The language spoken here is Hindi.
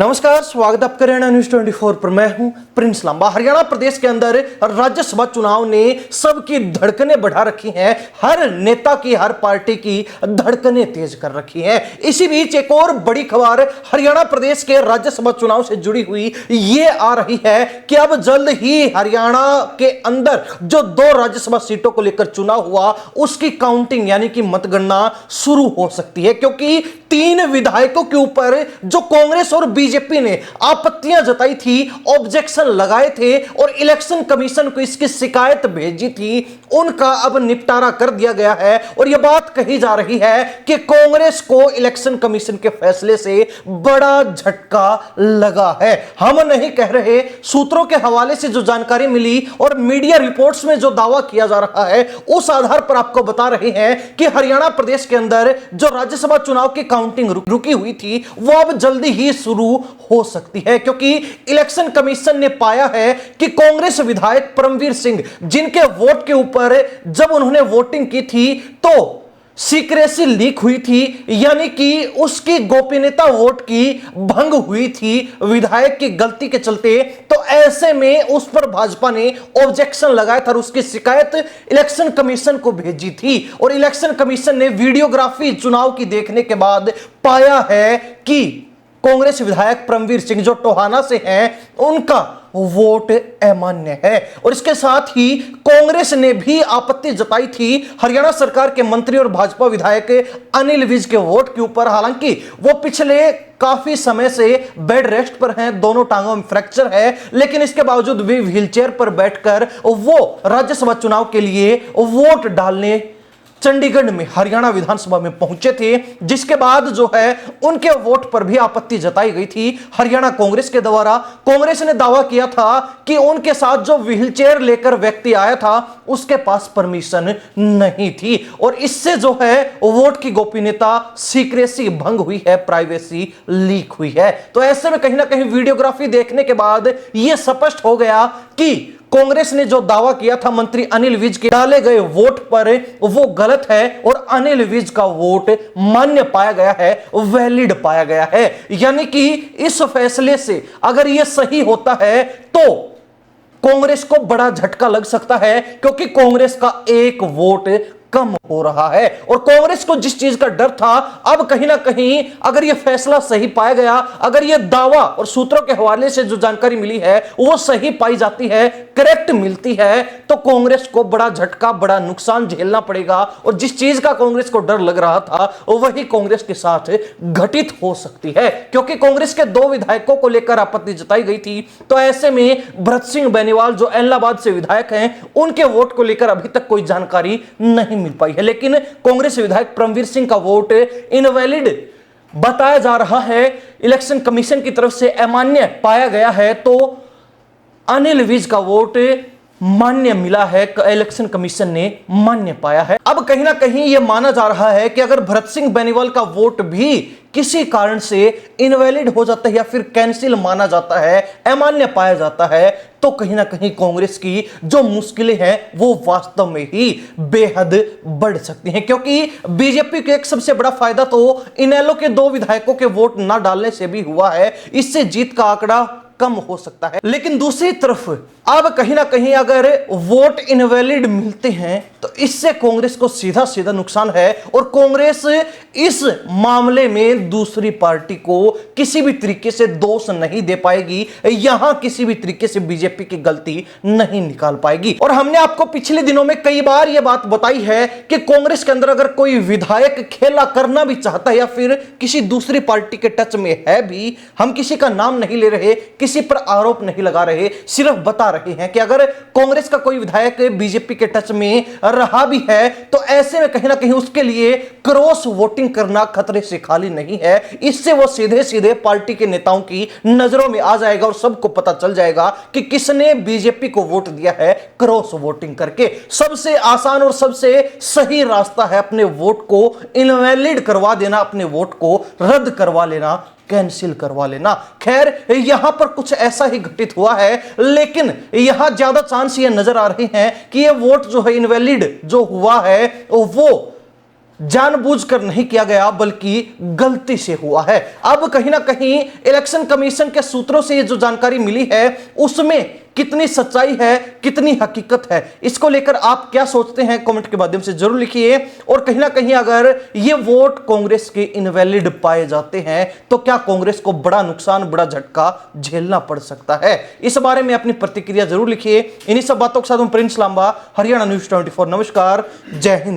नमस्कार, स्वागत आपका हरियाणा न्यूज 24 पर। मैं हूं प्रिंस लांबा। हरियाणा प्रदेश के अंदर राज्यसभा चुनाव ने सबकी धड़कनें बढ़ा रखी हैं। हर नेता की, हर पार्टी की धड़कनें तेज कर रखी हैं। इसी बीच एक और बड़ी खबर हरियाणा प्रदेश के राज्यसभा चुनाव से जुड़ी हुई ये आ रही है कि अब जल्द ही हरियाणा के अंदर जो 2 राज्यसभा सीटों को लेकर चुनाव हुआ उसकी काउंटिंग यानी कि मतगणना शुरू हो सकती है, क्योंकि 3 विधायकों के ऊपर जो कांग्रेस और बीजेपी ने आपत्तियां जताई थी, ऑब्जेक्शन लगाए थे और इलेक्शन कमीशन को इसकी शिकायत भेजी थी, उनका अब निपटारा कर दिया गया है। और यह बात कही जा रही है कि कांग्रेस को इलेक्शन कमीशन के फैसले से बड़ा झटका लगा है। हम नहीं कह रहे, सूत्रों के हवाले से जो जानकारी मिली और मीडिया रिपोर्ट्स में जो दावा किया जा रहा है उस आधार पर आपको बता रहे हैं कि हरियाणा प्रदेश के अंदर जो राज्यसभा चुनाव की काउंटिंग रुकी हुई थी वो अब जल्दी ही शुरू हो सकती है, क्योंकि इलेक्शन कमीशन ने पाया है कि कांग्रेस विधायक परमवीर सिंह, जिनके वोट के ऊपर जब उन्होंने वोटिंग की थी तो सीक्रेसी लीक हुई थी, यानी कि उसकी गोपनीयता वोट की भंग हुई थी विधायक की गलती के चलते। तो ऐसे में उस पर भाजपा ने ऑब्जेक्शन लगाया था और उसकी शिकायत इलेक्शन कमीशन को भेजी थी। और इलेक्शन कमीशन ने वीडियोग्राफी चुनाव की देखने के बाद पाया है कि कांग्रेस विधायक परमवीर सिंह जो टोहाना से हैं, उनका वोट अमान्य है। और इसके साथ ही कांग्रेस ने भी आपत्ति जताई थी हरियाणा सरकार के मंत्री और भाजपा विधायक अनिल विज के वोट के ऊपर। हालांकि वो पिछले काफी समय से बेड रेस्ट पर हैं, दोनों टांगों में फ्रैक्चर है, लेकिन इसके बावजूद भी व्हीलचेयर पर बैठकर वो राज्यसभा चुनाव के लिए वोट डालने चंडीगढ़ में हरियाणा विधानसभा में पहुंचे थे, जिसके बाद जो है उनके वोट पर भी आपत्ति जताई गई थी हरियाणा कांग्रेस के द्वारा। कांग्रेस ने दावा किया था कि उनके साथ जो व्हीलचेयर लेकर व्यक्ति आया था उसके पास परमिशन नहीं थी और इससे जो है वोट की गोपनीयता, सीक्रेसी भंग हुई है, प्राइवेसी लीक हुई है। तो ऐसे में कहीं ना कहीं वीडियोग्राफी देखने के बाद यह स्पष्ट हो गया कि कांग्रेस ने जो दावा किया था मंत्री अनिल विज के डाले गए वोट पर वो गलत है और अनिल विज का वोट मान्य पाया गया है, वैलिड पाया गया है। यानी कि इस फैसले से अगर यह सही होता है तो कांग्रेस को बड़ा झटका लग सकता है, क्योंकि कांग्रेस का एक वोट कम हो रहा है। और कांग्रेस को जिस चीज का डर था, अब कहीं ना कहीं अगर यह फैसला सही पाया गया, अगर यह दावा और सूत्रों के हवाले से जो जानकारी मिली है वो सही पाई जाती है, करेक्ट मिलती है, तो कांग्रेस को बड़ा झटका, बड़ा नुकसान झेलना पड़ेगा। और जिस चीज का कांग्रेस को डर लग रहा था वही कांग्रेस के साथ घटित हो सकती है, क्योंकि कांग्रेस के 2 विधायकों को लेकर आपत्ति जताई गई थी। तो ऐसे में भरत सिंह बेनीवाल जो इलाहाबाद से विधायक हैं, उनके वोट को लेकर अभी तक कोई जानकारी नहीं मिल पाई है, लेकिन कांग्रेस विधायक परमवीर सिंह का वोट इनवैलिड बताया जा रहा है, इलेक्शन कमीशन की तरफ से अमान्य पाया गया है। तो अनिल विज का वोट मान्य मिला है, इलेक्शन कमीशन ने मान्य पाया है। अब कहीं ना कहीं यह माना जा रहा है कि अगर भरत सिंह बेनीवाल का वोट भी किसी कारण से इनवैलिड हो जाता है या फिर कैंसिल माना जाता है, अमान्य पाया जाता है, तो कहीं ना कहीं कांग्रेस की जो मुश्किलें हैं वो वास्तव में ही बेहद बढ़ सकती हैं, क्योंकि बीजेपी का एक सबसे बड़ा फायदा तो इनेलो के 2 विधायकों के वोट ना डालने से भी हुआ है, इससे जीत का आंकड़ा कम हो सकता है। लेकिन दूसरी तरफ अब कहीं ना कहीं अगर वोट इनवैलिड मिलते हैं तो इससे कांग्रेस को सीधा सीधा नुकसान है और कांग्रेस इस मामले में दूसरी पार्टी को किसी भी तरीके से दोष नहीं दे पाएगी, यहां किसी भी तरीके से बीजेपी की गलती नहीं निकाल पाएगी। और हमने आपको पिछले दिनों में कई बार यह बात बताई है कि कांग्रेस के अंदर अगर कोई विधायक खेला करना भी चाहता है या फिर किसी दूसरी पार्टी के टच में है भी, हम किसी का नाम नहीं ले रहे, किसी पर आरोप नहीं लगा रहे, सिर्फ बता रहे हैं कि अगर कांग्रेस का कोई विधायक बीजेपी के टच में रहा भी है तो ऐसे में कहीं ना कहीं उसके लिए क्रॉस वोटिंग करना खतरे से खाली नहीं है। इससे वो सीधे सीधे पार्टी के नेताओं की नजरों में आ जाएगा और सबको पता चल जाएगा कि किसने बीजेपी को वोट दिया है क्रॉस वोटिंग करके। सबसे आसान और सबसे सही रास्ता है अपने वोट को इनवैलिड करवा देना, अपने वोट को रद्द करवा लेना, कैंसिल करवा लेना। खैर यहां पर कुछ ऐसा ही घटित हुआ है, लेकिन यहां ज्यादा चांस ये नजर आ रहे हैं कि ये वोट जो है इनवैलिड जो हुआ है वो जानबूझकर नहीं किया गया बल्कि गलती से हुआ है। अब कहीं ना कहीं इलेक्शन कमीशन के सूत्रों से ये जो जानकारी मिली है उसमें कितनी सच्चाई है, कितनी हकीकत है, इसको लेकर आप क्या सोचते हैं कमेंट के माध्यम से जरूर लिखिए। और कहीं ना कहीं अगर ये वोट कांग्रेस के इनवैलिड पाए जाते हैं तो क्या कांग्रेस को बड़ा नुकसान, बड़ा झटका झेलना पड़ सकता है? इस बारे में अपनी प्रतिक्रिया जरूर लिखिए। इन्हीं सब बातों के साथ हम प्रिंस लांबा, हरियाणा न्यूज़ 24। नमस्कार, जय हिंद।